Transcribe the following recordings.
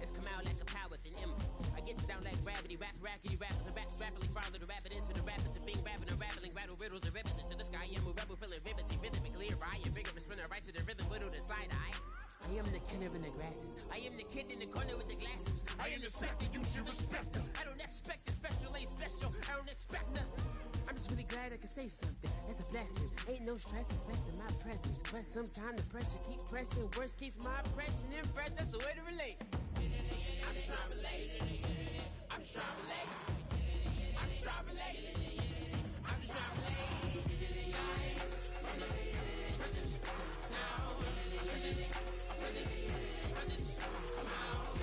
It's come out like a power within him. I get down like gravity, rackety rappers and raps rapidly follow the rapid into the rapids of being rapping and rattling, rattle riddles and rivets into the sky. I'm a rebel, feeling riveting, rhythmically clear, eye, vigorous, spinning right to the rhythm, whittle the side eye. I am the killer in the grasses. I am the kid in the corner with the glasses. I am the spectre, you should respect her. I don't expect the special, ain't special. I don't expect nothing. I'm just really glad I can say something. That's a blessing. Ain't no stress affecting my presence. But sometimes the pressure keeps pressing. Worst keeps my impression impressed. That's the way to relate. I'm just trying to relate. I'm just trying to relate. I'm just trying to relate. I'm just trying to relate. From the present now. Present. Come out.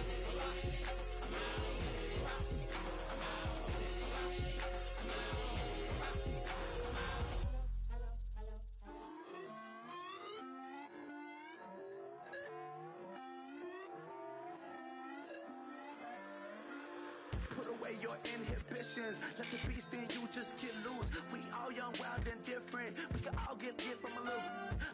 Your inhibitions, let the beast in you just get loose. We all young, wild, and different. We can all get from a little.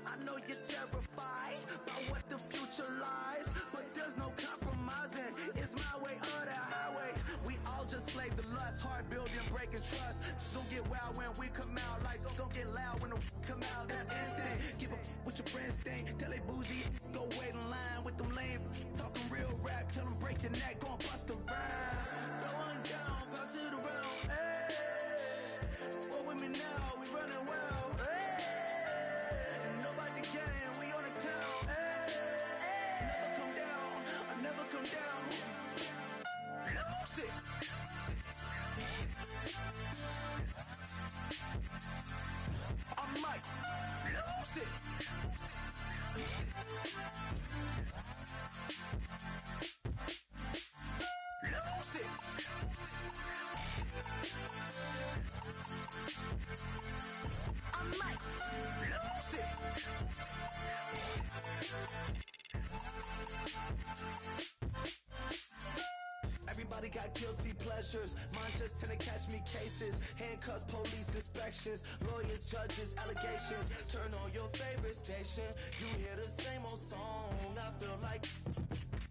I know you're terrified by what the future lies, but there's no compromising. It's my way or the highway. We all just slave the lust, hard building, breaking trust. Don't get wild when we come out, like don't get loud when the come out. That's instant. Give up what your friends think. Tell they bougie, go wait in line with them lame. Talking real rap, tell them break your neck, gon' bust a rhyme. Going down, pass it around, hey. What with me now, we running wild, hey. And nobody can, we on the town, hey. Never come down, I never come down. Lose it. I might lose it. Lose it. I might lose it. Everybody got guilty pleasures. Mine just tend to catch me cases. Handcuffs, police inspections, lawyers, judges, allegations. Turn on your favorite station. You hear the same old song. I feel like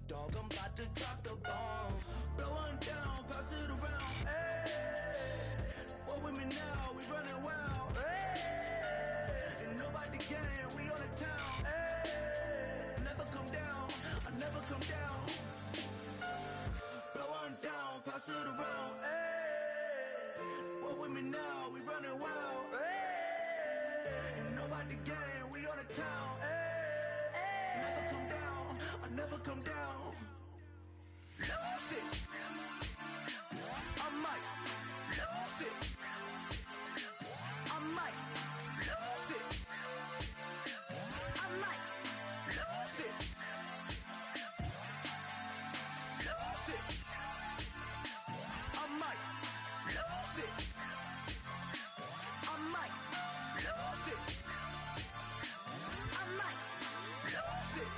dog, I'm about to drop the bomb. Blow one down, pass it around, hey. What with me now, we running wild, hey. And nobody can, we on the town, hey. Never come down, I never come down. Blow one down, pass it around, hey. What with me now, we running wild, hey. And nobody can, we on the town, hey. Never come down, I never come down. Lose it. I might lose it. I might lose it. I might lose it. Lose it. I might lose it. I might lose it. I might lose it.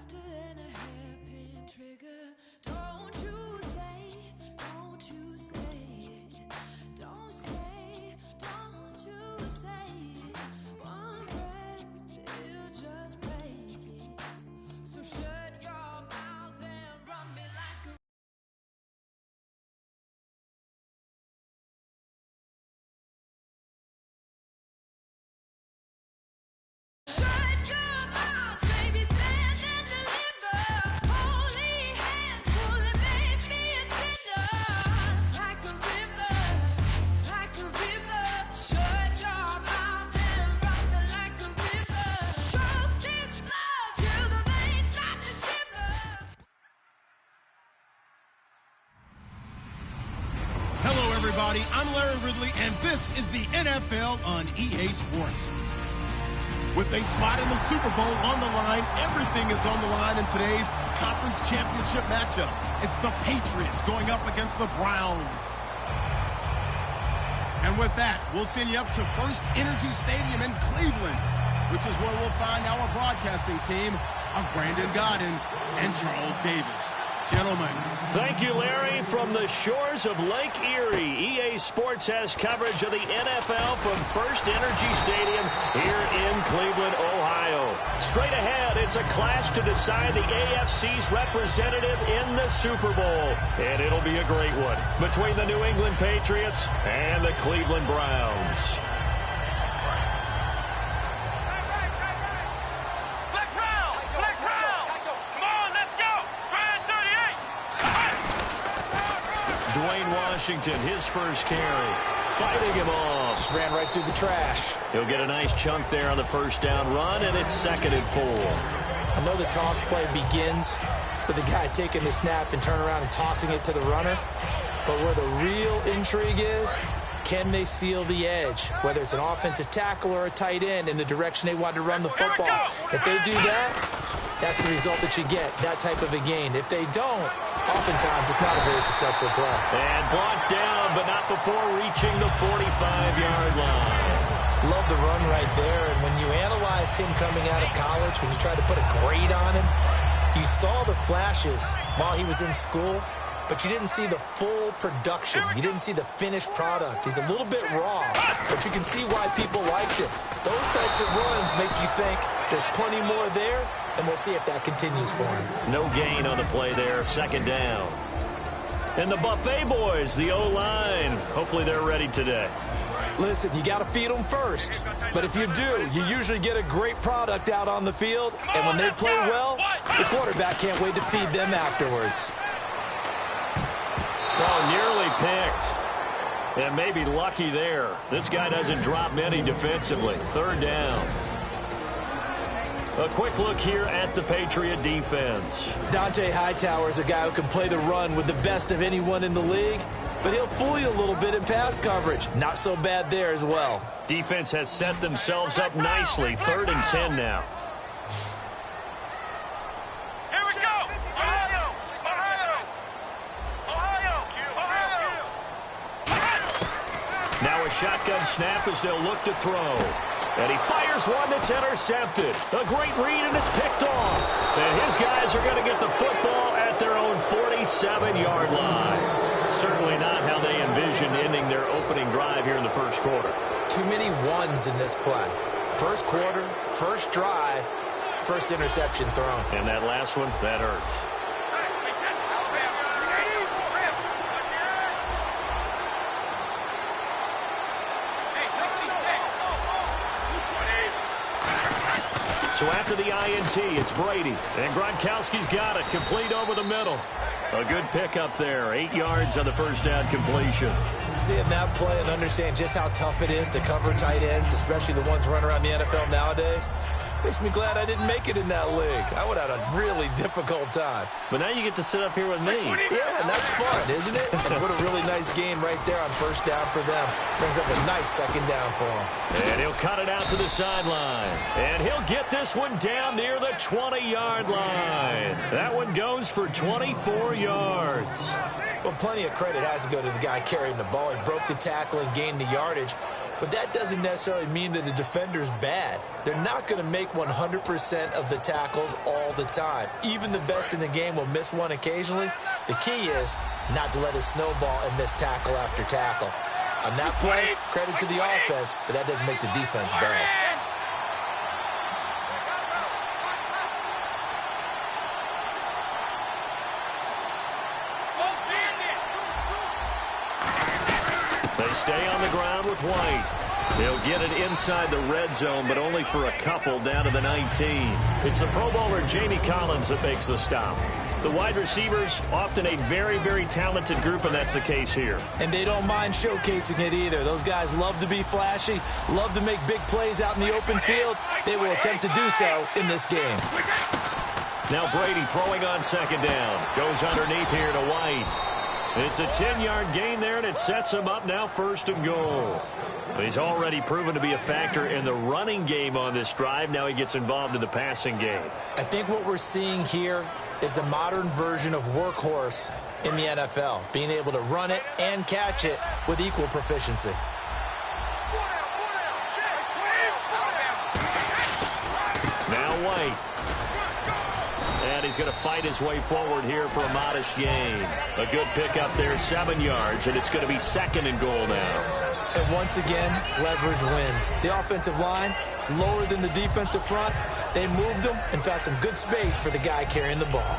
faster than a hairpin trigger. Don't everybody. I'm Larry Ridley, and this is the NFL on EA Sports. With a spot in the Super Bowl on the line, everything is on the line in today's conference championship matchup. It's the Patriots going up against the Browns. And with that, we'll send you up to First Energy Stadium in Cleveland, which is where we'll find our broadcasting team of Brandon Godden and Charles Davis. Gentlemen. Thank you, Larry. From the shores of Lake Erie, EA Sports has coverage of the NFL from First Energy Stadium here in Cleveland, Ohio. Straight ahead, it's a clash to decide the AFC's representative in the Super Bowl. And it'll be a great one between the New England Patriots and the Cleveland Browns. Washington, his first carry, fighting him off. Just ran right through the trash. He'll get a nice chunk there on the first down run, and it's 2nd and 4. I know the toss play begins with the guy taking the snap and turning around and tossing it to the runner. But where the real intrigue is, can they seal the edge? Whether it's an offensive tackle or a tight end in the direction they want to run the football. If they do that, that's the result that you get, that type of a gain. If they don't, oftentimes it's not a very successful play. And blocked down, but not before reaching the 45-yard line. Love the run right there. And when you analyzed him coming out of college, when you tried to put a grade on him, you saw the flashes while he was in school, but you didn't see the full production. You didn't see the finished product. He's a little bit raw, but you can see why people liked it. Those types of runs make you think there's plenty more there, and we'll see if that continues for him. No gain on the play there, 2nd down. And the Buffet boys, the O-line, hopefully they're ready today. Listen, you got to feed them first. But if you do, you usually get a great product out on the field. And when they play well, the quarterback can't wait to feed them afterwards. Oh, nearly picked. And maybe lucky there. This guy doesn't drop many defensively. 3rd down. A quick look here at the Patriot defense. Dante Hightower is a guy who can play the run with the best of anyone in the league, but he'll fool you a little bit in pass coverage. Not so bad there as well. Defense has set themselves up nicely. 3rd and 10 now. Here we go! Ohio! Now a shotgun snap as they'll look to throw. And he fires one that's intercepted. A great read, and it's picked off. And his guys are going to get the football at their own 47-yard line. Certainly not how they envisioned ending their opening drive here in the first quarter. Too many ones in this play. First quarter, first drive, first interception thrown. And that last one, that hurts. So after the INT, it's Brady. And Gronkowski's got it, complete over the middle. A good pickup there, 8 yards on the first down completion. Seeing that play and understand just how tough it is to cover tight ends, especially the ones running around the NFL nowadays, makes me glad I didn't make it in that league. I would have had a really difficult time. But now you get to sit up here with me. Yeah, and that's fun, isn't it? And what a really nice gain right there on first down for them. Brings up a nice 2nd down for them. And he'll cut it out to the sideline. And he'll get this one down near the 20-yard line. That one goes for 24 yards. Well, plenty of credit has to go to the guy carrying the ball. He broke the tackle and gained the yardage. But that doesn't necessarily mean that the defender's bad. They're not going to make 100% of the tackles all the time. Even the best in the game will miss one occasionally. The key is not to let it snowball and miss tackle after tackle. On that play, credit to the offense, but that doesn't make the defense bad. They stay on the ground with White. They'll get it inside the red zone, but only for a couple down to the 19. It's the Pro Bowler Jamie Collins that makes the stop. The wide receivers, often a very, very talented group, and that's the case here. And they don't mind showcasing it either. Those guys love to be flashy, love to make big plays out in the open field. They will attempt to do so in this game. Now Brady throwing on 2nd down. Goes underneath here to White. It's a 10-yard gain there, and it sets him up now 1st and goal. He's already proven to be a factor in the running game on this drive. Now he gets involved in the passing game. I think what we're seeing here is the modern version of workhorse in the NFL, being able to run it and catch it with equal proficiency. Now White. And he's going to fight his way forward here for a modest gain. A good pickup there, 7 yards, and it's going to be 2nd and goal now. And once again, leverage wins. The offensive line, lower than the defensive front. They moved them and found some good space for the guy carrying the ball.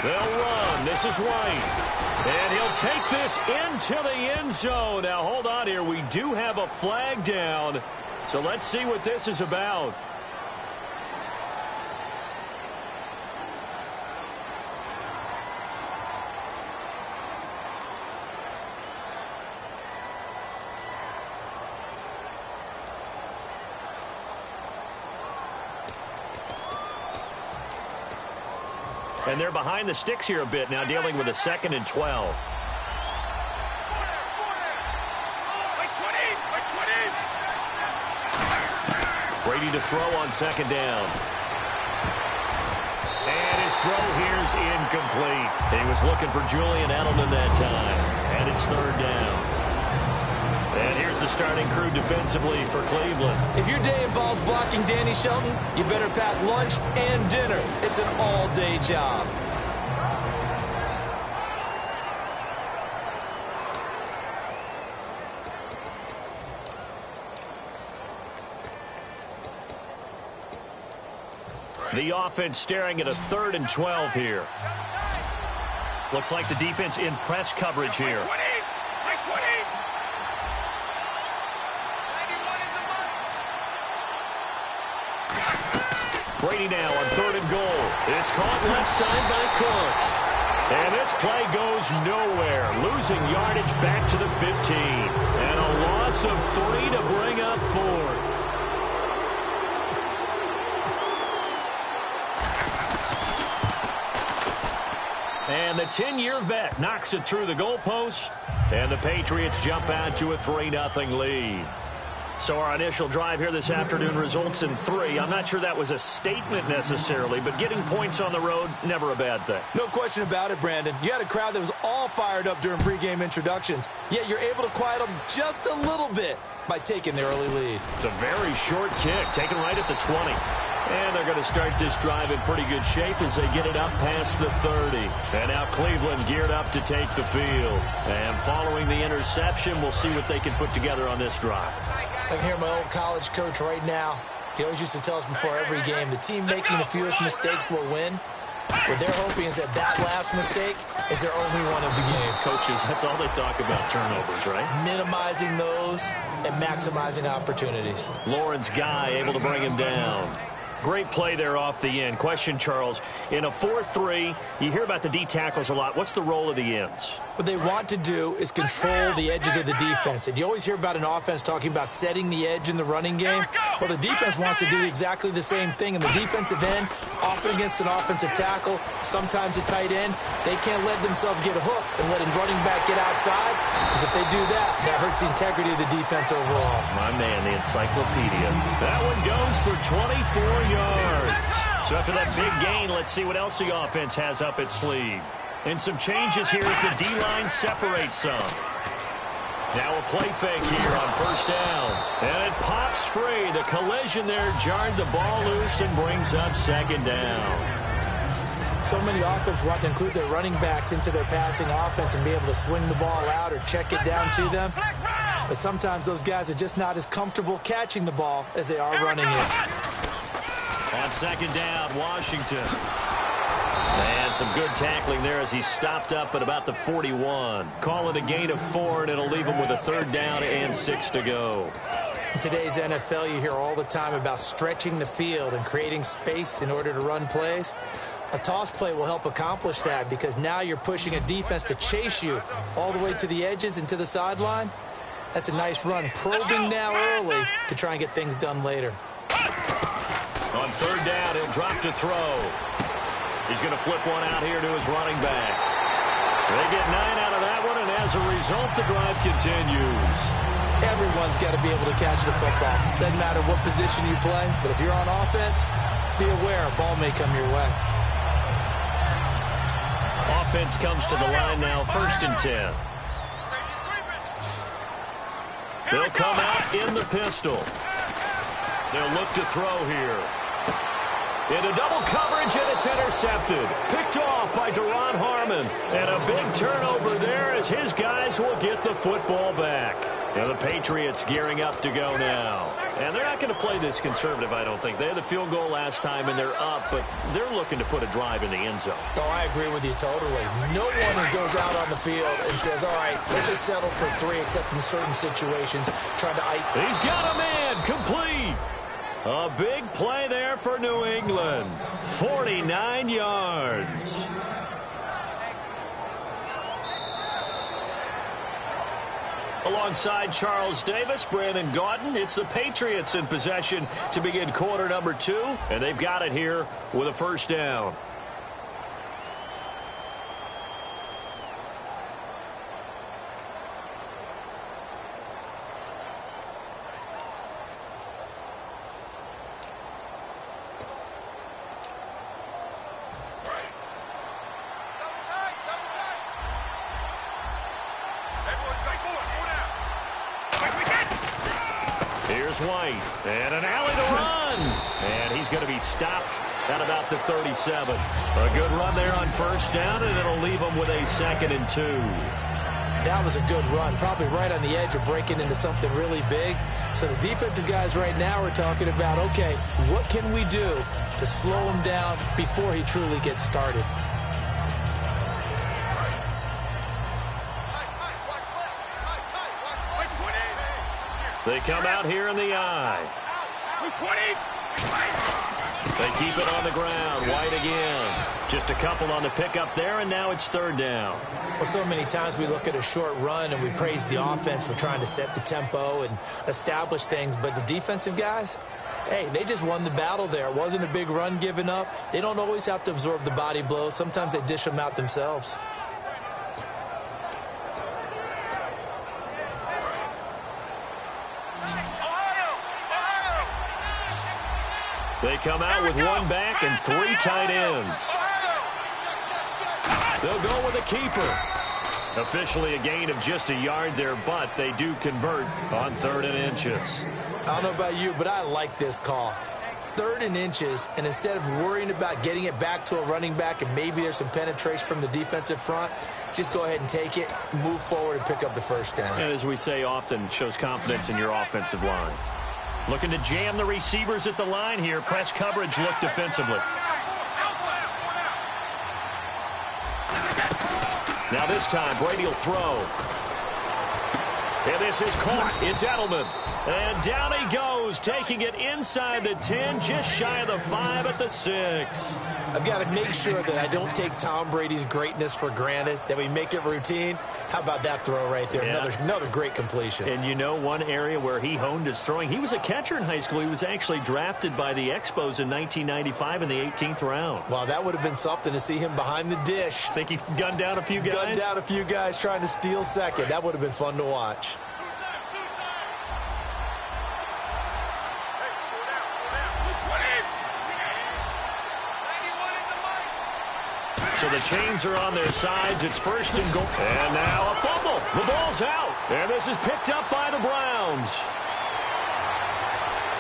They'll run. This is White. And he'll take this into the end zone. Now, hold on here. We do have a flag down. So let's see what this is about. And they're behind the sticks here a bit now, dealing with a 2nd and 12. Brady to throw on 2nd down. And his throw here is incomplete. He was looking for Julian Edelman that time. And it's 3rd down. And here's the starting crew defensively for Cleveland. If your day involves blocking Danny Shelton, you better pack lunch and dinner. It's an all-day job. The offense staring at a 3rd and 12 here. Looks like the defense in press coverage here. Brady now on 3rd and goal. It's caught left side by Cooks. And this play goes nowhere. Losing yardage back to the 15. And a loss of 3 to bring up 4th. And the 10-year vet knocks it through the goalpost. And the Patriots jump out to a 3-0 lead. So our initial drive here this afternoon results in 3. I'm not sure that was a statement necessarily, but getting points on the road, never a bad thing. No question about it, Brandon. You had a crowd that was all fired up during pregame introductions, yet you're able to quiet them just a little bit by taking the early lead. It's a very short kick, taken right at the 20. And they're going to start this drive in pretty good shape as they get it up past the 30. And now Cleveland geared up to take the field. And following the interception, we'll see what they can put together on this drive. I can hear my old college coach right now. He always used to tell us before every game, the team making the fewest mistakes will win. What they're hoping is that that last mistake is their only one of the game. Coaches, that's all they talk about, turnovers, right? Minimizing those and maximizing opportunities. Lawrence Guy able to bring him down. Great play there off the end. Question, Charles, in a 4-3, you hear about the D tackles a lot. What's the role of the ends? What they want to do is control the edges of the defense. And you always hear about an offense talking about setting the edge in the running game. Well, the defense wants to do exactly the same thing. And the defensive end, often against an offensive tackle, sometimes a tight end, they can't let themselves get a hook and let a running back get outside. Because if they do that, that hurts the integrity of the defense overall. My man, the encyclopedia. That one goes for 24 yards. So after that big gain, let's see what else the offense has up its sleeve. And some changes here as the D-line separates some. Now a play fake here on 1st down. And it pops free. The collision there jarred the ball loose and brings up 2nd down. So many offenses want to include their running backs into their passing offense and be able to swing the ball out or check it down to them. But sometimes those guys are just not as comfortable catching the ball as they are running it. On 2nd down, Washington. And some good tackling there as he stopped up at about the 41. Call it a gain of 4, and it'll leave him with a 3rd down and 6 to go. In today's NFL, you hear all the time about stretching the field and creating space in order to run plays. A toss play will help accomplish that because now you're pushing a defense to chase you all the way to the edges and to the sideline. That's a nice run, probing now early to try and get things done later. On third down, he'll drop to throw. He's going to flip one out here to his running back. They get 9 out of that one, and as a result, the drive continues. Everyone's got to be able to catch the football. Doesn't matter what position you play, but if you're on offense, be aware a ball may come your way. Offense comes to the line now, 1st and 10. They'll come out in the pistol. They'll look to throw here. Into double coverage, and it's intercepted. Picked off by Deron Harmon. And a big turnover there as his guys will get the football back. Now the Patriots gearing up to go now. And they're not going to play this conservative, I don't think. They had the field goal last time, and they're up, but they're looking to put a drive in the end zone. Oh, I agree with you totally. No one goes out on the field and says, all right, let's just settle for 3, except in certain situations, trying to ice. He's got a man, complete. A big play there for New England. 49 yards. Alongside Charles Davis, Brandon Gaudin, it's the Patriots in possession to begin quarter number 2, and they've got it here with a first down. White, and an alley to run, and he's going to be stopped at about the 37. A good run there on first down, and it'll leave him with a 2nd and 2. That was a good run, probably right on the edge of breaking into something really big. So the defensive guys right now are talking about, okay, what can we do to slow him down before he truly gets started? They come out here in the eye. They keep it on the ground. White again. Just a couple on the pickup there, and now it's 3rd down. Well, so many times we look at a short run and we praise the offense for trying to set the tempo and establish things, but the defensive guys, hey, they just won the battle there. It wasn't a big run given up. They don't always have to absorb the body blows. Sometimes they dish them out themselves. They come out with 1 back and 3 tight ends. They'll go with a keeper. Officially a gain of just a yard there, but they do convert on 3rd and inches. I don't know about you, but I like this call. 3rd and inches, and instead of worrying about getting it back to a running back and maybe there's some penetration from the defensive front, just go ahead and take it, move forward, and pick up the first down. And as we say often, shows confidence in your offensive line. Looking to jam the receivers at the line here. Press coverage look defensively. Now this time, Brady will throw. And this is caught. It's Edelman. And down he goes, taking it inside the 10, just shy of the 5 at the 6. I've got to make sure that I don't take Tom Brady's greatness for granted, that we make it routine. How about that throw right there? Yeah. Another great completion. And you know one area where he honed his throwing, he was a catcher in high school. He was actually drafted by the Expos in 1995 in the 18th round. Wow, that would have been something to see him behind the dish. Think he gunned down a few guys? Gunned down a few guys trying to steal second. That would have been fun to watch. So the chains are on their sides. It's 1st and goal. And now a fumble. The ball's out. And this is picked up by the Browns.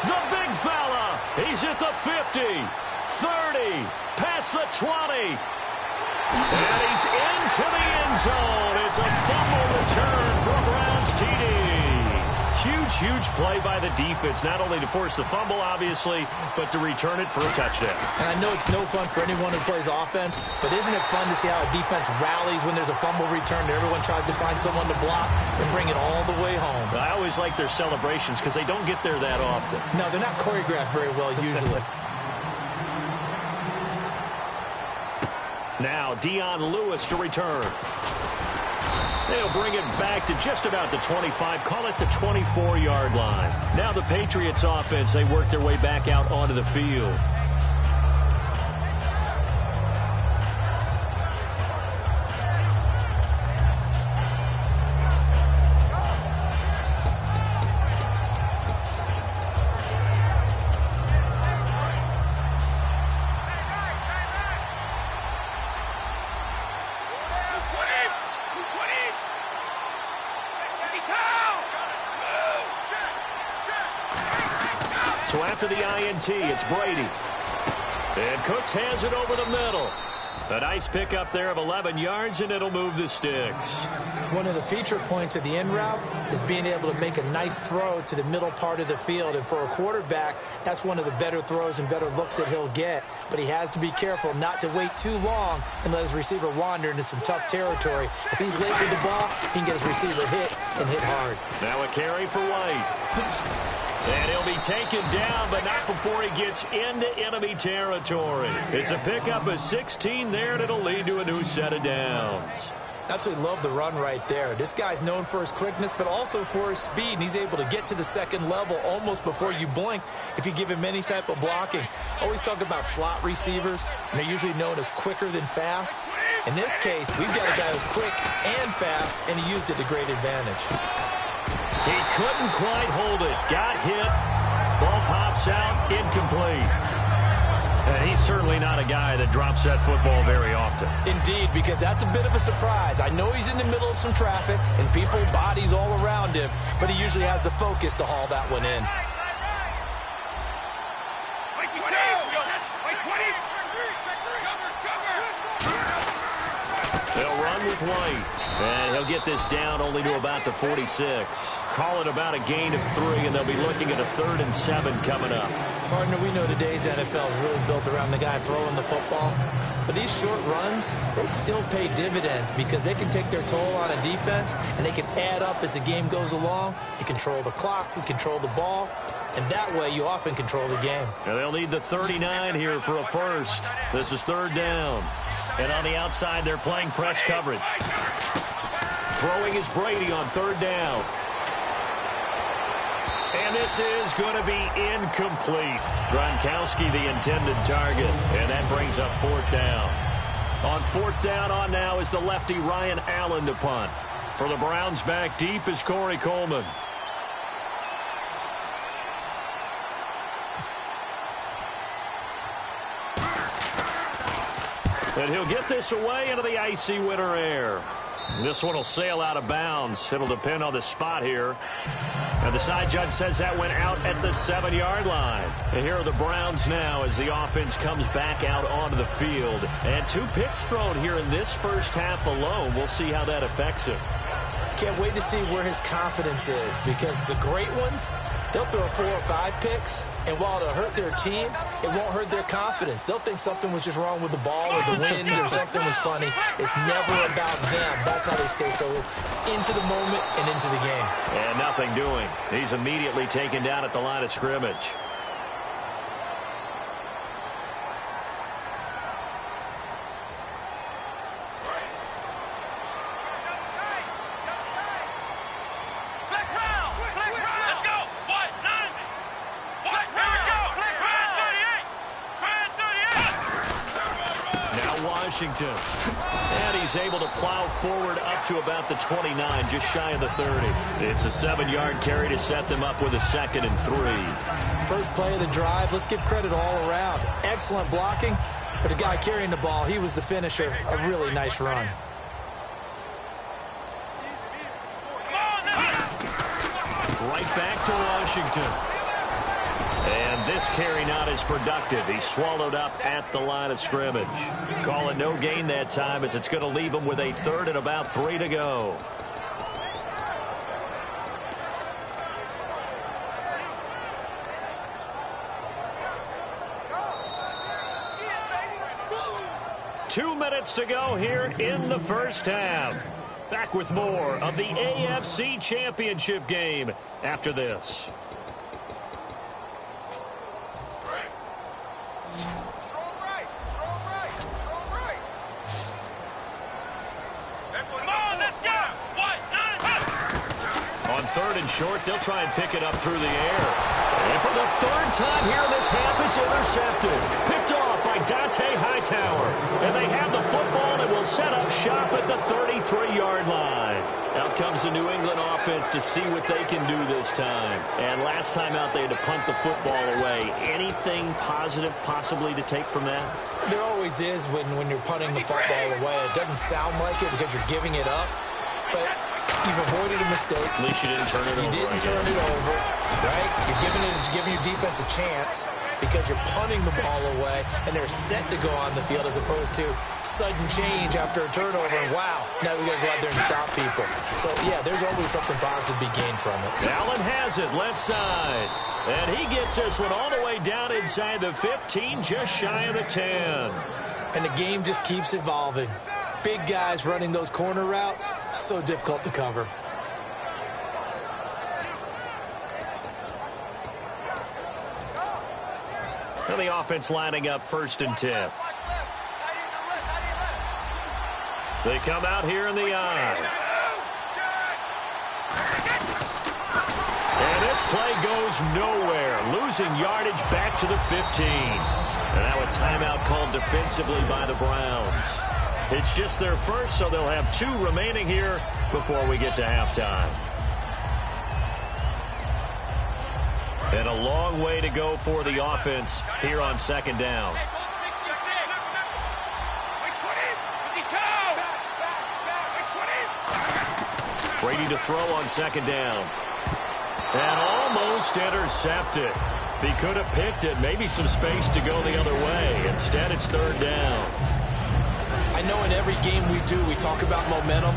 The big fella. He's at the 50, 30, past the 20. And he's into the end zone. It's a fumble return for a Browns TD. Huge play by the defense, not only to force the fumble, obviously, but to return it for a touchdown. And I know it's no fun for anyone who plays offense, but isn't it fun to see how a defense rallies when there's a fumble return and everyone tries to find someone to block and bring it all the way home? I always like their celebrations because they don't get there that often. No, they're not choreographed very well usually. Now Dion Lewis to return. They'll bring it back to just about the 25, call it the 24-yard line. Now the Patriots offense, they work their way back out onto the field. So after the INT, it's Brady. And Cooks has it over the middle. A nice pickup there of 11 yards, and it'll move the sticks. One of the feature points of the in route is being able to make a nice throw to the middle part of the field. And for a quarterback, that's one of the better throws and better looks that he'll get. But he has to be careful not to wait too long and let his receiver wander into some tough territory. If he's late with the ball, he can get his receiver hit and hit hard. Now a carry for White. And he'll be taken down, but not before he gets into enemy territory. It's a pickup of 16 there, and it'll lead to a new set of downs. Absolutely love the run right there. This guy's known for his quickness, but also for his speed. And he's able to get to the second level almost before you blink if you give him any type of blocking. Always talk about slot receivers, and they're usually known as quicker than fast. In this case, we've got a guy who's quick and fast, and he used it to great advantage. He couldn't quite hold it. Got hit. Ball pops out. Incomplete. And he's certainly not a guy that drops that football very often. Indeed, because that's a bit of a surprise. I know he's in the middle of some traffic and people, bodies all around him, but he usually has the focus to haul that one in. They'll run with White. And he'll get this down only to about the 46. Call it about a gain of 3, and they'll be looking at a 3rd and 7 coming up. Partner, we know today's NFL is really built around the guy throwing the football. But these short runs, they still pay dividends because they can take their toll on a defense, and they can add up as the game goes along. You control the clock, you control the ball, and that way you often control the game. And they'll need the 39 here for a first. This is 3rd down. And on the outside, they're playing press coverage. Throwing is Brady on 3rd down. And this is going to be incomplete. Gronkowski, the intended target. And that brings up 4th down. On 4th down on now is the lefty Ryan Allen to punt. For the Browns, back deep is Corey Coleman. And he'll get this away into the icy winter air. This one will sail out of bounds. It'll depend on the spot here. And the side judge says that went out at the 7-yard line. And here are the Browns now as the offense comes back out onto the field. And 2 picks thrown here in this first half alone. We'll see how that affects him. Can't wait to see where his confidence is, because the great ones, they'll throw 4 or 5 picks, and while it'll hurt their team, it won't hurt their confidence. They'll think something was just wrong with the ball or the wind or something was funny. It's never about them. That's how they stay so into the moment and into the game. And nothing doing. He's immediately taken down at the line of scrimmage. Washington. And he's able to plow forward up to about the 29, just shy of the 30. It's a 7-yard carry to set them up with a 2nd and 3. First play of the drive, let's give credit all around. Excellent blocking, but the guy carrying the ball, he was the finisher. A really nice run. Right back to Washington. And this carry not as productive. He's swallowed up at the line of scrimmage. Call it no gain that time, as it's going to leave him with a 3rd and about 3 to go. 2 minutes to go here in the first half. Back with more of the AFC Championship game after this. On 3rd and short, they'll try and pick it up through the air. And for the 3rd time here in this half, it's intercepted. Picked off by Dante Hightower. And they have the football and will set up shop at the 33-yard line. Out comes the New England offense to see what they can do this time. And last time out, they had to punt the football away. Anything positive possibly to take from that? There always is when you're punting the football away. It doesn't sound like it because you're giving it up, but you've avoided a mistake. At least you didn't turn it over. You didn't turn it over, right? You're giving your defense a chance because you're punting the ball away, and they're set to go on the field as opposed to sudden change after a turnover, and wow, now we got to go out there and stop people. So, yeah, there's always something positive to be gained from it. Allen has it, left side. And he gets this one all the way down inside the 15, just shy of the 10. And the game just keeps evolving. Big guys running those corner routes, so difficult to cover. And the offense lining up 1st and 10. They come out here in the eye. And this play goes nowhere. Losing yardage back to the 15. And now a timeout called defensively by the Browns. It's just their first, so they'll have 2 remaining here before we get to halftime. And a long way to go for the offense here on 2nd down. Brady to throw on 2nd down. And almost intercepted. If he could have picked it, maybe some space to go the other way. Instead, it's 3rd down. I know in every game we do, we talk about momentum.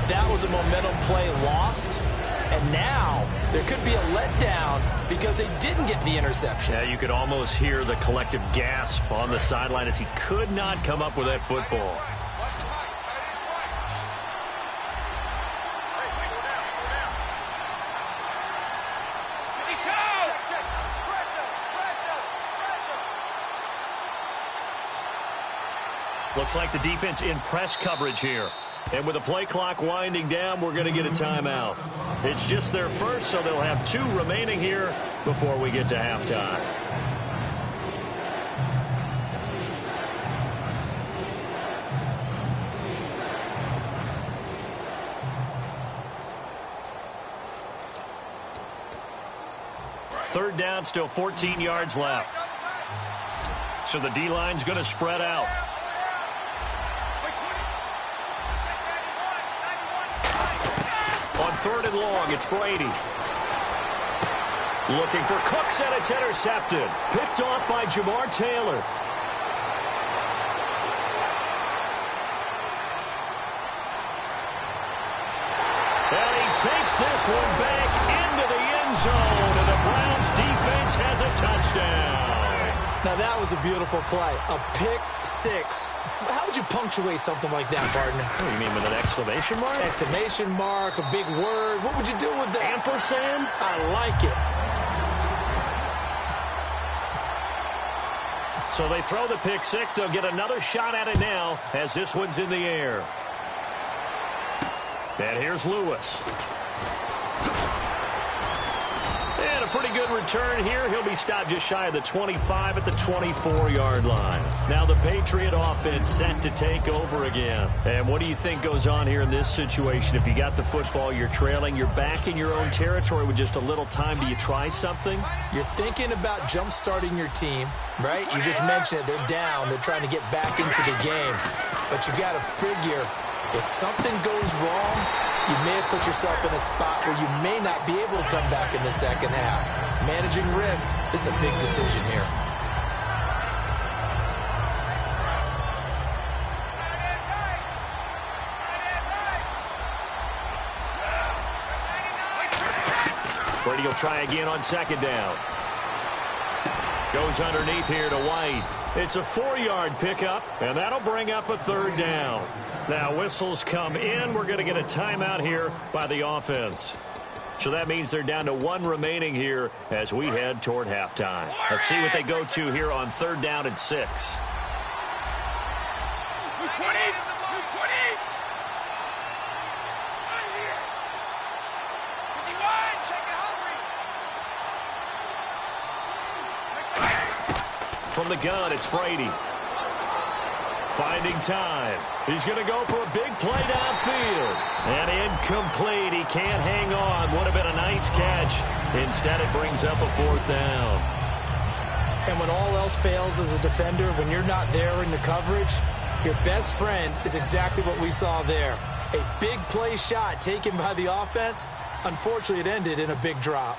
That was a momentum play lost. And now there could be a letdown because they didn't get the interception. Yeah, you could almost hear the collective gasp on the sideline as he could not come up with that football. Looks like the defense in press coverage here. And with the play clock winding down, we're going to get a timeout. It's just their first, so they'll have 2 remaining here before we get to halftime. Third down, still 14 yards left. So the D-line's going to spread out. On 3rd and long, it's Brady. Looking for Cooks, and it's intercepted. Picked off by Jamar Taylor. And he takes this one back into the end zone, and the Browns defense has a touchdown. Now, that was a beautiful play. A pick 6. How would you punctuate something like that, partner? What do you mean, with an exclamation mark? Exclamation mark, a big word. What would you do with that? Ampersand? I like it. So they throw the pick 6. They'll get another shot at it now as this one's in the air. And here's Lewis. And a pretty good return here. He'll be stopped just shy of the 25 at the 24-yard line. Now the Patriot offense set to take over again. And what do you think goes on here in this situation? If you got the football, you're trailing, you're back in your own territory with just a little time. Do you try something? You're thinking about jump-starting your team, right? You just mentioned it. They're down. They're trying to get back into the game. But you got to figure, if something goes wrong, you may have put yourself in a spot where you may not be able to come back in the second half. Managing risk is a big decision here. Brady will try again on 2nd down. Goes underneath here to White. It's a 4-yard pickup, and that'll bring up a 3rd down. Now whistles come in. We're going to get a timeout here by the offense. So that means they're down to 1 remaining here as we head toward halftime. Let's see what they go to here on 3rd down and 6. 20. From the gun, it's Brady. Finding time. He's going to go for a big play downfield. And incomplete. He can't hang on. Would have been a nice catch. Instead, it brings up a 4th down. And when all else fails as a defender, when you're not there in the coverage, your best friend is exactly what we saw there. A big play shot taken by the offense. Unfortunately, it ended in a big drop.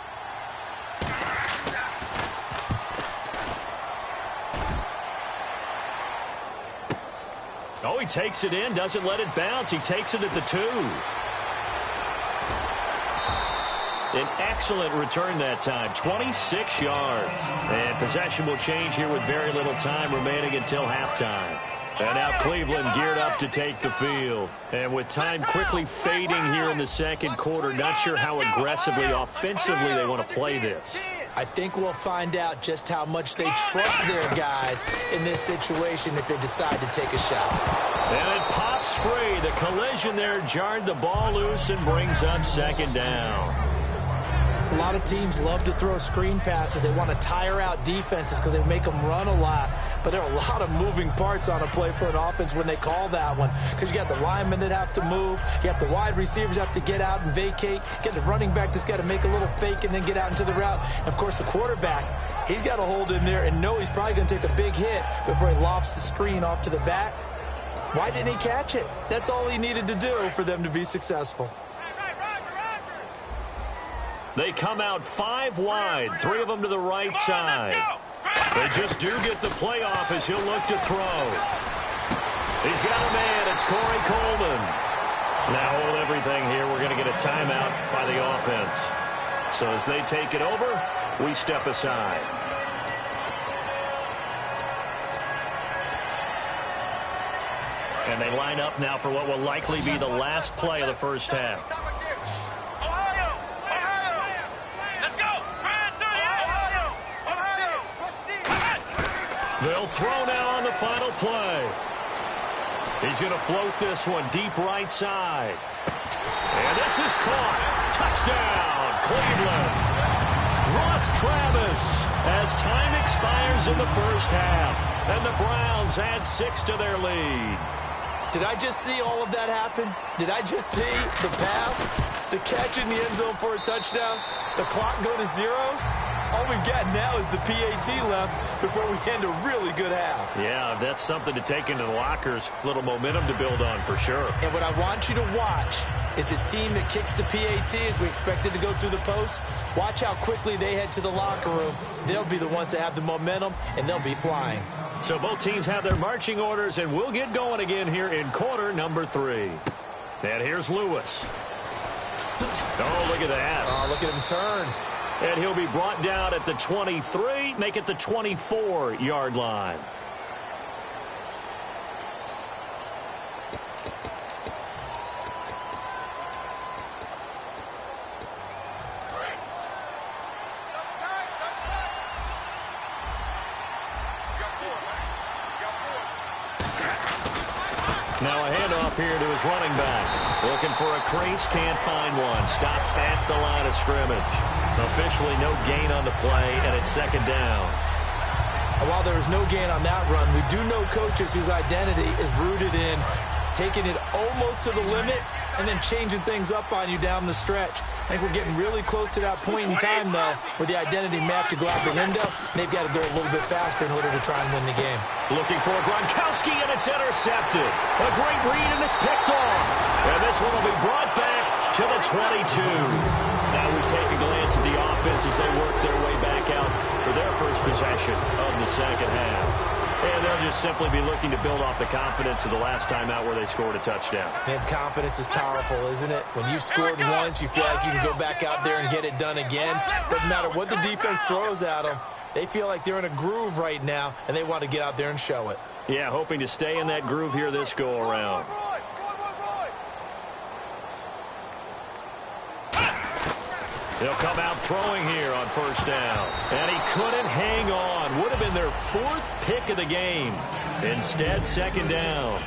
Oh, he takes it in, doesn't let it bounce. He takes it at the 2. An excellent return that time, 26 yards. And possession will change here with very little time remaining until halftime. And now Cleveland geared up to take the field. And with time quickly fading here in the second quarter, not sure how aggressively, offensively they want to play this. I think we'll find out just how much they trust their guys in this situation if they decide to take a shot. And it pops free. The collision there jarred the ball loose and brings up 2nd down. A lot of teams love to throw screen passes. They want to tire out defenses because they make them run a lot. But there are a lot of moving parts on a play for an offense when they call that one. Because you got the linemen that have to move. You have the wide receivers have to get out and vacate. You got the running back that's got to make a little fake and then get out into the route. And, of course, the quarterback, he's got to hold in there and know he's probably going to take a big hit before he lofts the screen off to the back. Why didn't he catch it? That's all he needed to do for them to be successful. They come out 5 wide, 3 of them to the right side. They just do get the play off as he'll look to throw. He's got a man. It's Corey Coleman. Now hold everything here. We're going to get a timeout by the offense. So as they take it over, we step aside. And they line up now for what will likely be the last play of the first half. They'll throw now on the final play. He's going to float this one deep right side. And this is caught. Touchdown, Cleveland. Ross Travis as time expires in the first half. And the Browns add 6 to their lead. Did I just see all of that happen? Did I just see the pass, the catch in the end zone for a touchdown, the clock go to zeros? All we've got now is the PAT left before we end a really good half. Yeah, that's something to take into the lockers. A little momentum to build on for sure. And what I want you to watch is the team that kicks the PAT as we expect it to go through the post. Watch how quickly they head to the locker room. They'll be the ones that have the momentum, and they'll be flying. So both teams have their marching orders, and we'll get going again here in quarter number 3. And here's Lewis. Oh, look at that. Oh, look at him turn. And he'll be brought down at the 23, make it the 24-yard line. Now a handoff here to his running back. Looking for a crease, can't find one. Stopped at the line of scrimmage. Officially no gain on the play, and it's 2nd down. While there was no gain on that run, we do know coaches whose identity is rooted in taking it almost to the limit and then changing things up on you down the stretch. I think we're getting really close to that point in time, though, where the identity may have to go out the window, and they've got to go a little bit faster in order to try and win the game. Looking for Gronkowski, and it's intercepted. A great read, and it's picked off. And this one will be brought back to the 22. Now we take a glance at the offense as they work their way back out for their first possession of the second half. And they'll just simply be looking to build off the confidence of the last time out where they scored a touchdown. And confidence is powerful, isn't it? When you've scored once, you feel like you can go back out there and get it done again. Doesn't matter what the defense throws at them. They feel like they're in a groove right now, and they want to get out there and show it. Yeah, hoping to stay in that groove here this go-around. He'll come out throwing here on first down. And he couldn't hang on. Would have been their 4th pick of the game. Instead, second down.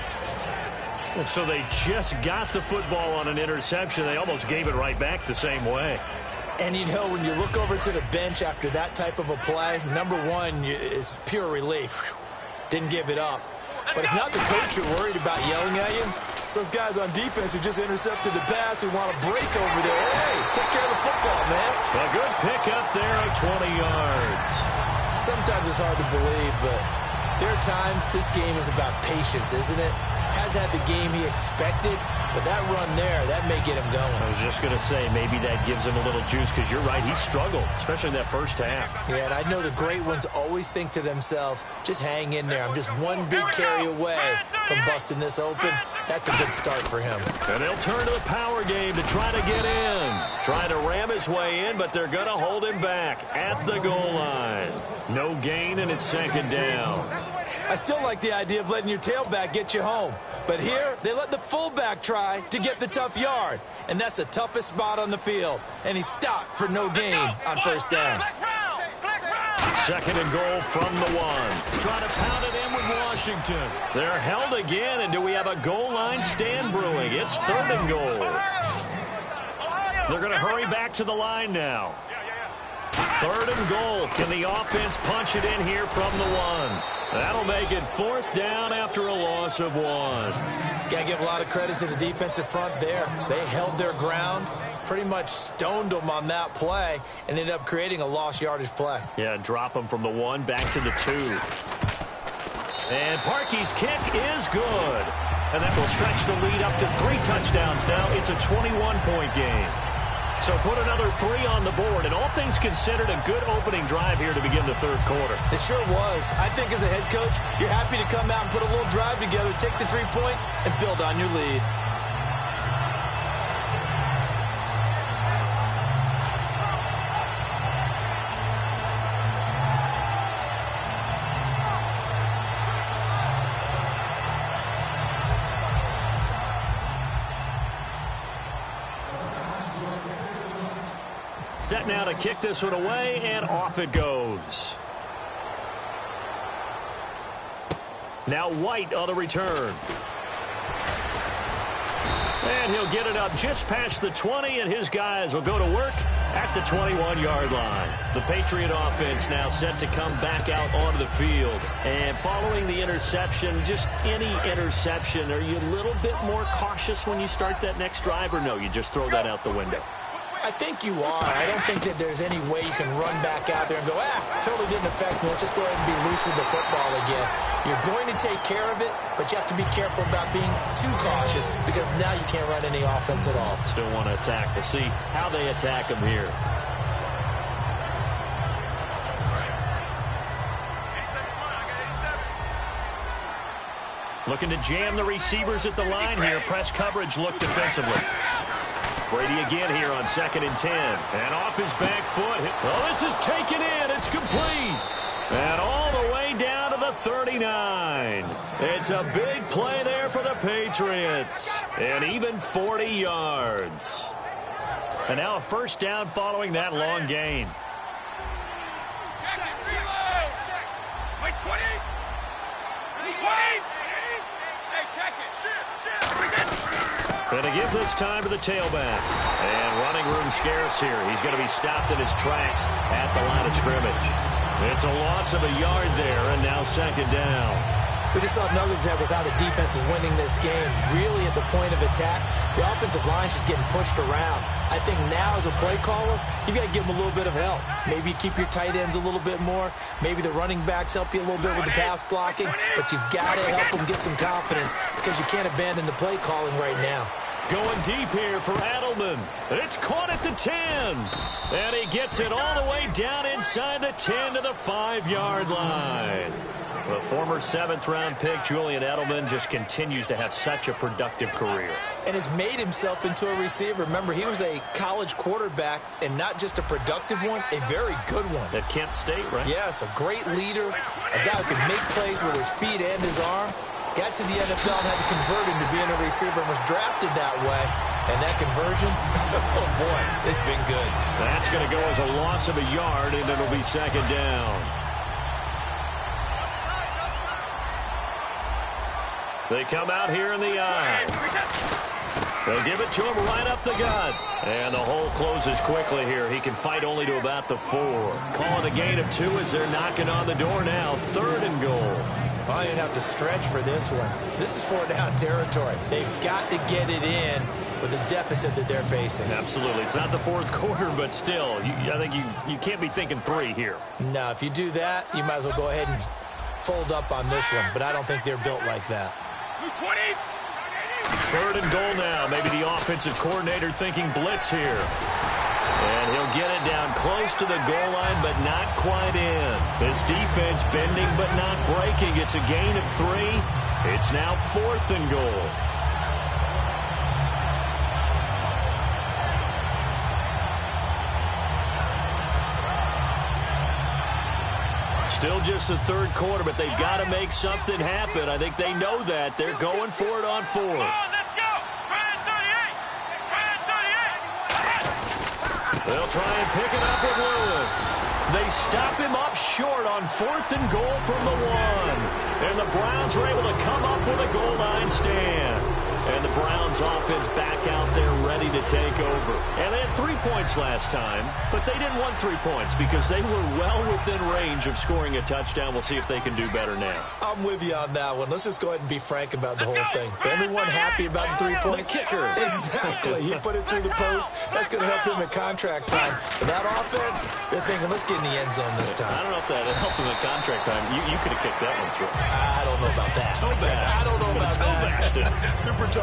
And so they just got the football on an interception. They almost gave it right back the same way. And, you know, when you look over to the bench after that type of a play, number one is pure relief. Didn't give it up. But it's not the coach you're worried about yelling at you. It's those guys on defense who just intercepted the pass who want to break over there. Hey, take care of the football, man. A good pick up there at 20 yards. Sometimes it's hard to believe, but there are times this game is about patience, isn't it? Has had the game he expected, but that run there, that may get him going. I was just going to say, maybe that gives him a little juice, because you're right, he struggled, especially in that first half. Yeah, and I know the great ones always think to themselves, just hang in there. I'm just one big carry away from busting this open. That's a good start for him. And they'll turn to the power game to try to get in. Trying to ram his way in, but they're going to hold him back at the goal line. No gain, and it's second down. I still like the idea of letting your tailback get you home. But here, they let the fullback try to get the tough yard. And that's the toughest spot on the field. And he stopped for no gain on first down. Second and goal from the 1. Trying to pound it in with Washington. They're held again, and do we have a goal line stand brewing? It's 3rd and goal. They're going to hurry back to the line now. 3rd and goal. Can the offense punch it in here from the 1? That'll make it 4th down after a loss of 1. Got to give a lot of credit to the defensive front there. They held their ground, pretty much stoned them on that play, and ended up creating a lost yardage play. Yeah, drop them from the 1 back to the 2. And Parkey's kick is good. And that will stretch the lead up to 3 touchdowns now. It's a 21-point game. So put another 3 on the board, and all things considered, a good opening drive here to begin the 3rd quarter. It sure was. I think as a head coach, you're happy to come out and put a little drive together, take the 3 points, and build on your lead. Set now to kick this one away, and off it goes. Now White on the return. And he'll get it up just past the 20, and his guys will go to work at the 21-yard line. The Patriot offense now set to come back out onto the field. And following the interception, just any interception, are you a little bit more cautious when you start that next drive, or no, you just throw that out the window? I think you are. I don't think that there's any way you can run back out there and go, totally didn't affect me. Let's just go ahead and be loose with the football again. You're going to take care of it, but you have to be careful about being too cautious, because now you can't run any offense at all. Still want to attack. We'll see how they attack him here. Looking to jam the receivers at the line here. Press coverage look defensively. Brady again here on 2nd and 10. And off his back foot. Well, this is taken in. It's complete. And all the way down to the 39. It's a big play there for the Patriots. And even 40 yards. And now a first down following that long gain. Wait, 20. And to give this time to the tailback. And running room scarce here. He's going to be stopped in his tracks at the line of scrimmage. It's a loss of a yard there, and now second down. We just saw Nuggets have without the defense is winning this game. Really at the point of attack, the offensive line's just getting pushed around. I think now as a play caller, you've got to give them a little bit of help. Maybe you keep your tight ends a little bit more. Maybe the running backs help you a little bit with the pass blocking. But you've got to help them get some confidence, because you can't abandon the play calling right now. Going deep here for Adelman. It's caught at the 10. And he gets it all the way down inside the 10 to the 5-yard line. The former 7th-round pick, Julian Edelman, just continues to have such a productive career. And has made himself into a receiver. Remember, he was a college quarterback, and not just a productive one, a very good one. At Kent State, right? Yes, a great leader, a guy who could make plays with his feet and his arm. Got to the NFL and had to convert into being a receiver and was drafted that way. And that conversion, oh boy, it's been good. That's going to go as a loss of a yard, and it'll be 2nd down. They come out here in the eye. They'll give it to him right up the gut. And the hole closes quickly here. He can fight only to about the 4. Calling a gain of 2 as they're knocking on the door now. 3rd and goal. Well, you have to stretch for this one. This is 4-down territory. They've got to get it in with the deficit that they're facing. Absolutely. It's not the 4th quarter, but still, I think you can't be thinking 3 here. No, if you do that, you might as well go ahead and fold up on this one. But I don't think they're built like that. 20. 3rd and goal now. Maybe the offensive coordinator thinking blitz here. And he'll get it down close to the goal line, but not quite in. This defense bending but not breaking. It's a gain of 3. It's now 4th and goal. Still just the 3rd quarter, but they've got to make something happen. I think they know that. They're going for it on 4th. Let's go. They'll try and pick it up with Lewis. They stop him up short on 4th and goal from the 1. And the Browns are able to come up with a goal line stand. And the Browns offense back out there ready to take over. And they had 3 points last time, but they didn't want 3 points because they were well within range of scoring a touchdown. We'll see if they can do better now. I'm with you on that one. Let's just go ahead and be frank about the whole thing. The only one happy about the 3-point kicker. Exactly. He put it through the post. That's going to help him in contract time. But that offense, they're thinking, let's get in the end zone this time. I don't know if that helped him in contract time. You could have kicked that one through. I don't know about that. I don't know about that. Super tough.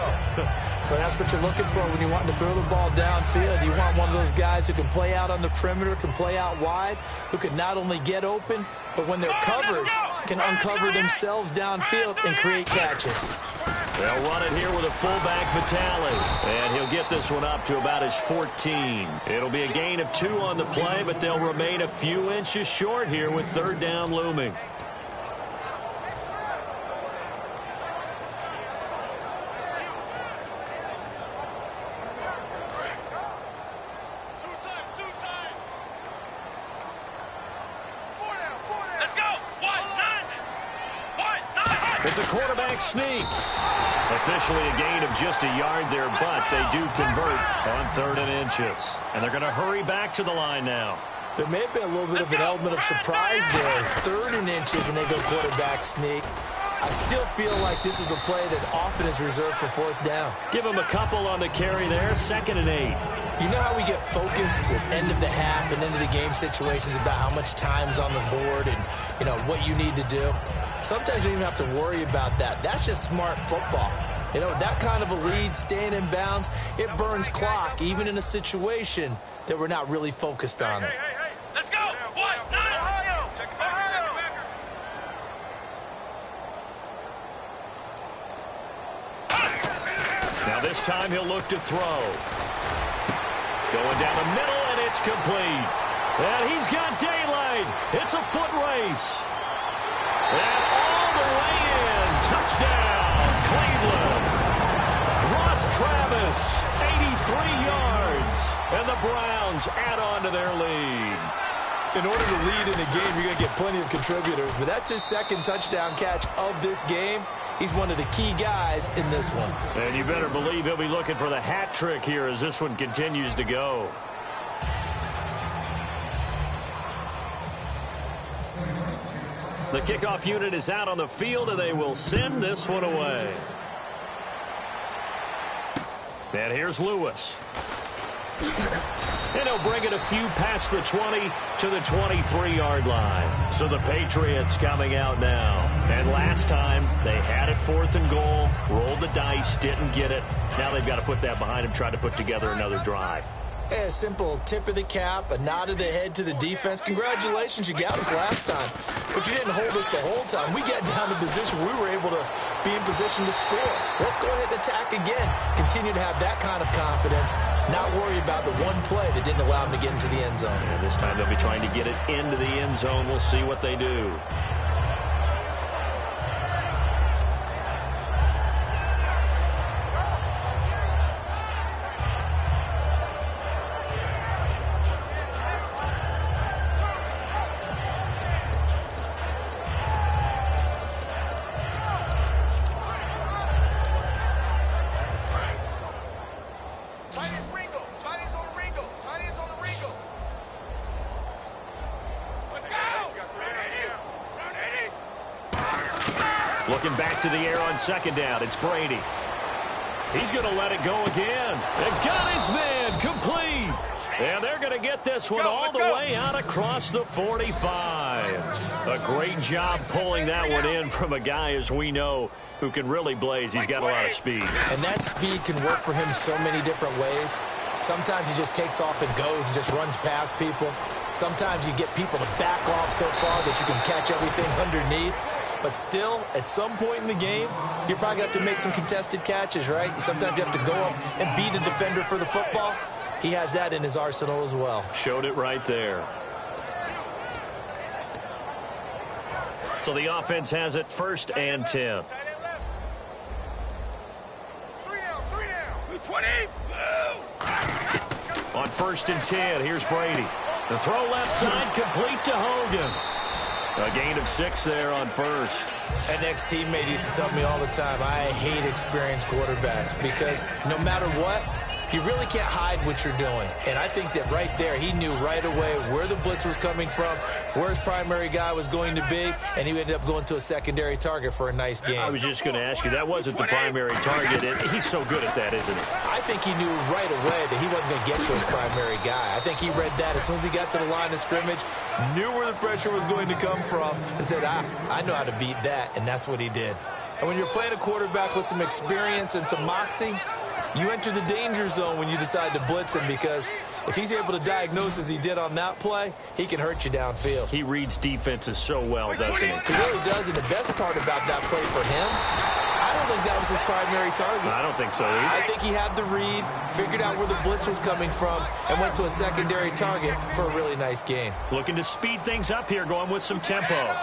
But that's what you're looking for when you want to throw the ball downfield. You want one of those guys who can play out on the perimeter, can play out wide, who can not only get open, but when they're covered, can uncover themselves downfield and create catches. They'll run it here with a fullback, Vitale. And he'll get this one up to about his 14. It'll be a gain of 2 on the play, but they'll remain a few inches short here with 3rd down looming. It's a quarterback sneak. Officially a gain of just a yard there, but they do convert on 3rd and inches. And they're going to hurry back to the line now. There may have been a little bit of an element of surprise there. 3rd and inches, and they go quarterback sneak. I still feel like this is a play that often is reserved for 4th down. Give them a couple on the carry there. 2nd and 8. You know how we get focused at end of the half and end of the game situations about how much time's on the board and, you know, what you need to do? Sometimes you don't even have to worry about that. That's just smart football. You know, that kind of a lead, staying in bounds, it burns clock, even in a situation that we're not really focused on it. Hey, let's go. 1-9. Ohio. Check it back. Now this time he'll look to throw. Going down the middle, and it's complete. And he's got daylight. It's a foot race. And all the way in. Touchdown, Cleveland. Ross Travis, 83 yards. And the Browns add on to their lead. In order to lead in a game, you're going to get plenty of contributors. But that's his 2nd touchdown catch of this game. He's one of the key guys in this one. And you better believe he'll be looking for the hat trick here as this one continues to go. The kickoff unit is out on the field, and they will send this one away. And here's Lewis. And he'll bring it a few past the 20 to the 23-yard line. So the Patriots coming out now. And last time, they had it 4th and goal, rolled the dice, didn't get it. Now they've got to put that behind them, try to put together another drive. Hey, a simple tip of the cap, a nod of the head to the defense. Congratulations, you got us last time, but you didn't hold us the whole time. We got down to position where we were able to be in position to score. Let's go ahead and attack again. Continue to have that kind of confidence, not worry about the one play that didn't allow them to get into the end zone. And this time they'll be trying to get it into the end zone. We'll see what they do. Looking back to the air on second down. It's Brady. He's going to let it go again. And got his man complete. And they're going to get this one all the way out across the 45. A great job pulling that one in from a guy, as we know, who can really blaze. He's got a lot of speed. And that speed can work for him so many different ways. Sometimes he just takes off and goes and just runs past people. Sometimes you get people to back off so far that you can catch everything underneath. But still, at some point in the game, you're probably going to have to make some contested catches, right? Sometimes you have to go up and beat a defender for the football. He has that in his arsenal as well. Showed it right there. So the offense has it 1st and 10. 20. On 1st and 10, here's Brady. The throw left side, complete to Hogan. A gain of 6 there on 1st. An ex-teammate used to tell me all the time, I hate experienced quarterbacks because no matter what, you really can't hide what you're doing. And I think that right there, he knew right away where the blitz was coming from, where his primary guy was going to be, and he ended up going to a secondary target for a nice game. I was just going to ask you, that wasn't the primary target. He's so good at that, isn't he? I think he knew right away that he wasn't going to get to his primary guy. I think he read that as soon as he got to the line of scrimmage, knew where the pressure was going to come from, and said, I know how to beat that, and that's what he did. And when you're playing a quarterback with some experience and some moxie, you enter the danger zone when you decide to blitz him, because if he's able to diagnose as he did on that play, he can hurt you downfield. He reads defenses so well, doesn't he? He really does, and the best part about that play for him, I don't think that was his primary target. I don't think so either. I think he had the read, figured out where the blitz was coming from, and went to a secondary target for a really nice gain. Looking to speed things up here, going with some tempo.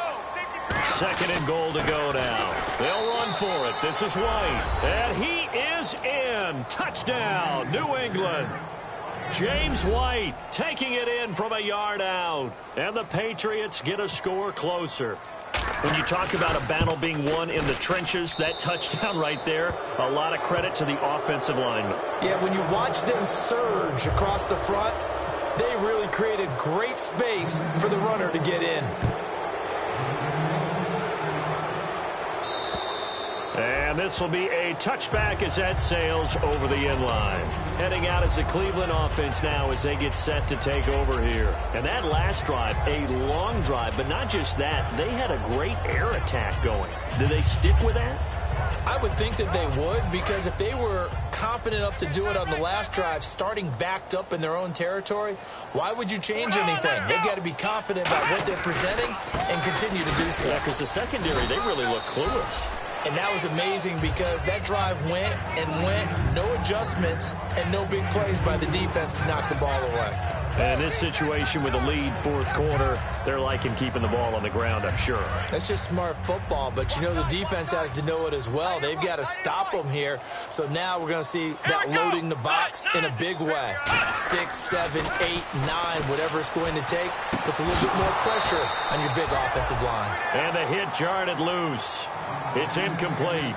2nd and goal to go now. They'll run for it. This is White. And he is in. Touchdown, New England. James White taking it in from a yard out. And the Patriots get a score closer. When you talk about a battle being won in the trenches, that touchdown right there, a lot of credit to the offensive linemen. Yeah, when you watch them surge across the front, they really created great space for the runner to get in. And this will be a touchback as that sails over the end line. Heading out as the Cleveland offense now as they get set to take over here. And that last drive, a long drive, but not just that. They had a great air attack going. Do they stick with that? I would think that they would, because if they were confident enough to do it on the last drive, starting backed up in their own territory, why would you change anything? They've got to be confident about what they're presenting and continue to do so. Yeah, because the secondary, they really look clueless. And that was amazing because that drive went and went, no adjustments and no big plays by the defense to knock the ball away. And in this situation with the lead 4th quarter, they're liking keeping the ball on the ground, I'm sure. That's just smart football, but you know the defense has to know it as well. They've got to stop them here. So now we're going to see that loading the box in a big way. 6, 7, 8, 9, whatever it's going to take, puts a little bit more pressure on your big offensive line. And the hit jarred it loose. It's incomplete.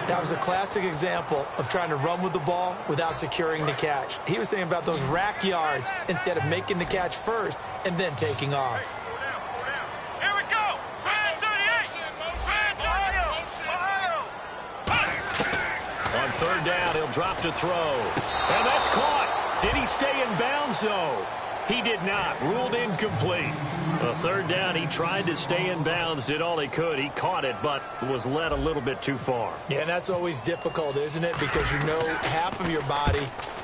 That was a classic example of trying to run with the ball without securing the catch. He was thinking about those rack yards instead of making the catch first and then taking off. Here we go. 38. On 3rd down, he'll drop to throw. And that's caught. Did he stay in bounds, though? He did not. Ruled incomplete. A 3rd down, he tried to stay in bounds, did all he could. He caught it, but was led a little bit too far. Yeah, and that's always difficult, isn't it? Because you know half of your body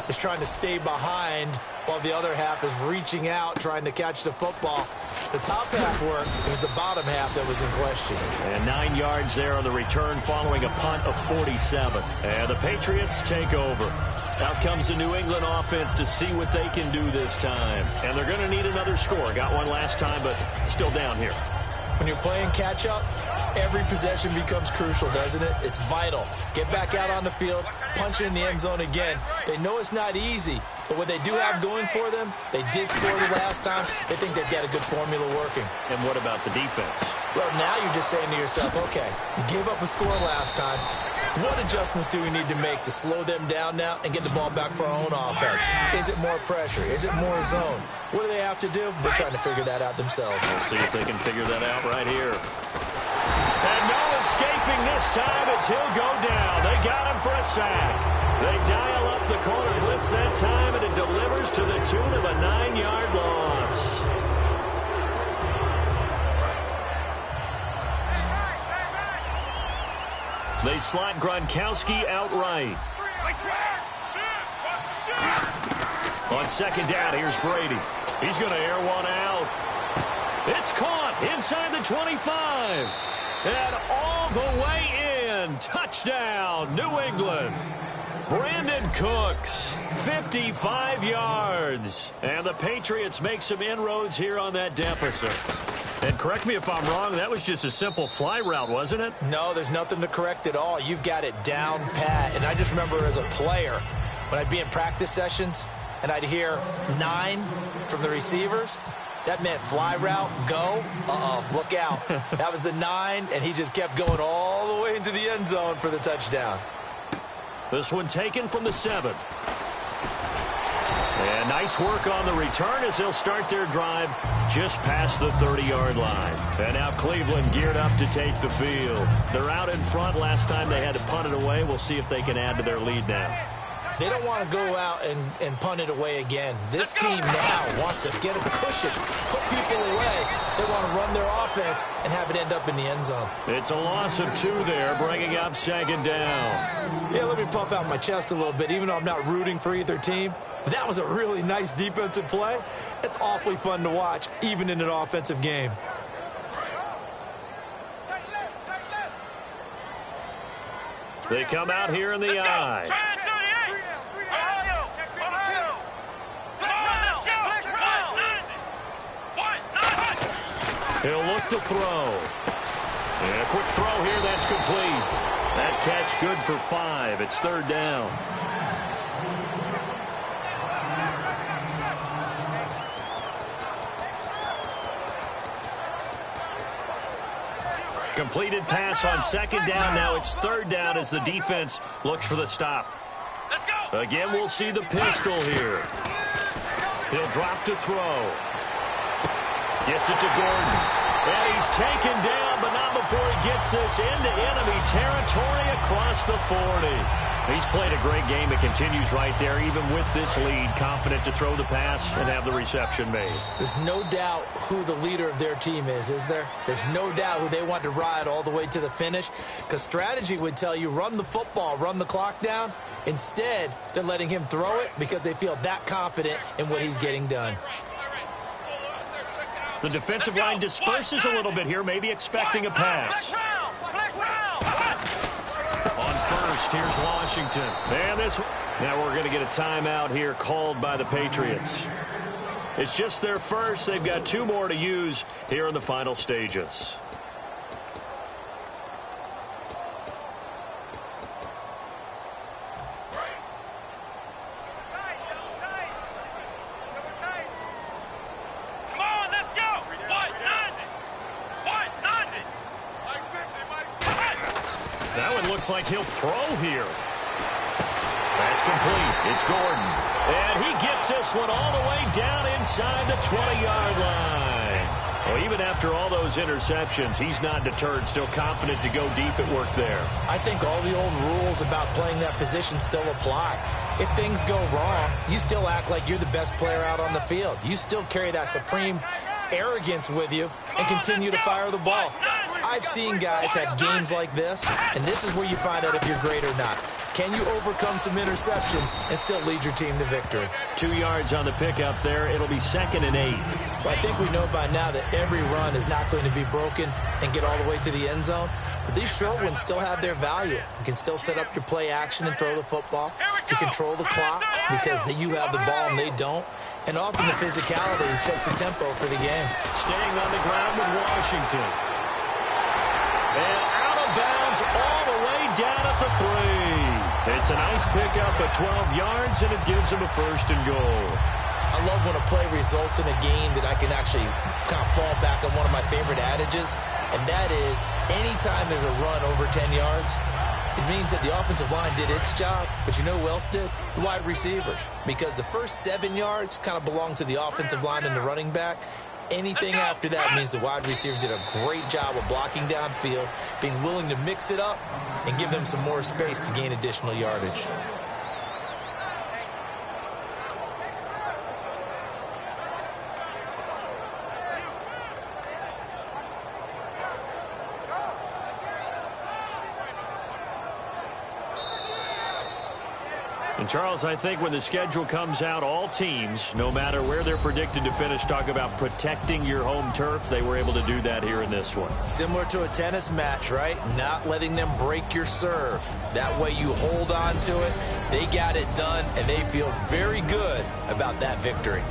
is trying to stay behind while the other half is reaching out, trying to catch the football. The top half worked. It was the bottom half that was in question. And 9 yards there on the return following a punt of 47. And the Patriots take over. Out comes the New England offense to see what they can do this time. And they're going to need another score. Got one last time, but still down here. When you're playing catch-up, every possession becomes crucial, doesn't it? It's vital. Get back out on the field, punch it in the end zone again. They know it's not easy, but what they do have going for them, they did score the last time. They think they've got a good formula working. And what about the defense? Well, now you're just saying to yourself, okay, we gave up a score last time. What adjustments do we need to make to slow them down now and get the ball back for our own offense? Is it more pressure? Is it more zone? What do they have to do? They're trying to figure that out themselves. We'll see if they can figure that out right here. And no escaping this time as he'll go down. They got him for a sack. They dial up the corner blitz that time, and it delivers to the tune of a 9-yard loss. They slot Gronkowski outright. On second down, here's Brady. He's going to air one out. It's caught inside the 25. And all the way in. Touchdown, New England. Brandon Cooks, 55 yards. And the Patriots make some inroads here on that deficit. And correct me if I'm wrong, that was just a simple fly route, wasn't it? No, there's nothing to correct at all. You've got it down pat. And I just remember as a player, when I'd be in practice sessions and I'd hear 9 from the receivers, that meant fly route, go, look out. That was the 9, and he just kept going all the way into the end zone for the touchdown. This one taken from the 7. And nice work on the return as they'll start their drive just past the 30-yard line. And now Cleveland geared up to take the field. They're out in front. Last time they had to punt it away. We'll see if they can add to their lead now. They don't want to go out and punt it away again. This team now wants to get a cushion, put people away. They want to run their offense and have it end up in the end zone. It's a loss of 2 there, bringing up second down. Yeah, let me puff out my chest a little bit, even though I'm not rooting for either team. That was a really nice defensive play. It's awfully fun to watch, even in an offensive game. They come out here in the eye. He'll look to throw. And a quick throw here, that's complete. That catch good for 5. It's third down. Completed pass on second down. Now it's third down as the defense looks for the stop. Again, we'll see the pistol here. He'll drop to throw. Gets it to Gordon. And he's taken down, but not before he gets this into enemy territory across the 40. He's played a great game. It continues right there, even with this lead, confident to throw the pass and have the reception made. There's no doubt who the leader of their team is there? There's no doubt who they want to ride all the way to the finish, because strategy would tell you run the football, run the clock down. Instead, they're letting him throw it because they feel that confident in what he's getting done. The defensive line disperses a little bit here, maybe expecting a pass. On first, here's Washington. And this, now we're going to get a timeout here called by the Patriots. It's just their first. They've got 2 more to use here in the final stages. Looks like he'll throw here. That's complete. It's Gordon. And he gets this one all the way down inside the 20-yard line. Well, even after all those interceptions, he's not deterred, still confident to go deep at work there. I think all the old rules about playing that position still apply. If things go wrong, you still act like you're the best player out on the field. You still carry that supreme arrogance with you and continue to fire the ball. I've seen guys have games like this, and this is where you find out if you're great or not. Can you overcome some interceptions and still lead your team to victory? 2 yards on the pickup there. It'll be 2nd and 8. Well, I think we know by now that every run is not going to be broken and get all the way to the end zone. But these short ones still have their value. You can still set up your play action and throw the football. You control the clock because you have the ball and they don't. And often the physicality sets the tempo for the game. Staying on the ground with Washington. And out of bounds all the way down at the 3. It's a nice pickup at 12 yards, and it gives them a 1st and goal. I love when a play results in a game that I can actually kind of fall back on one of my favorite adages, and that is anytime there's a run over 10 yards, it means that the offensive line did its job, but you know who else did? The wide receivers. Because the first 7 yards kind of belong to the offensive line and the running back. Anything after that means the wide receivers did a great job of blocking downfield, being willing to mix it up, and give them some more space to gain additional yardage. And, Charles, I think when the schedule comes out, all teams, no matter where they're predicted to finish, talk about protecting your home turf. They were able to do that here in this one. Similar to a tennis match, right? Not letting them break your serve. That way you hold on to it. They got it done, and they feel very good about that victory.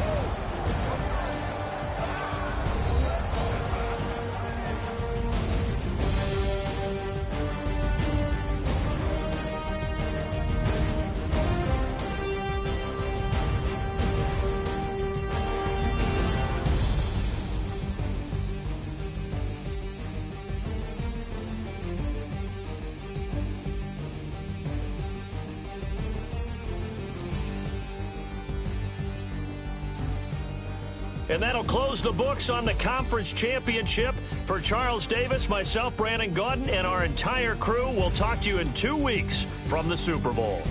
And that'll close the books on the conference championship. For Charles Davis, myself, Brandon Gaudin, and our entire crew, we'll talk to you in 2 weeks from the Super Bowl.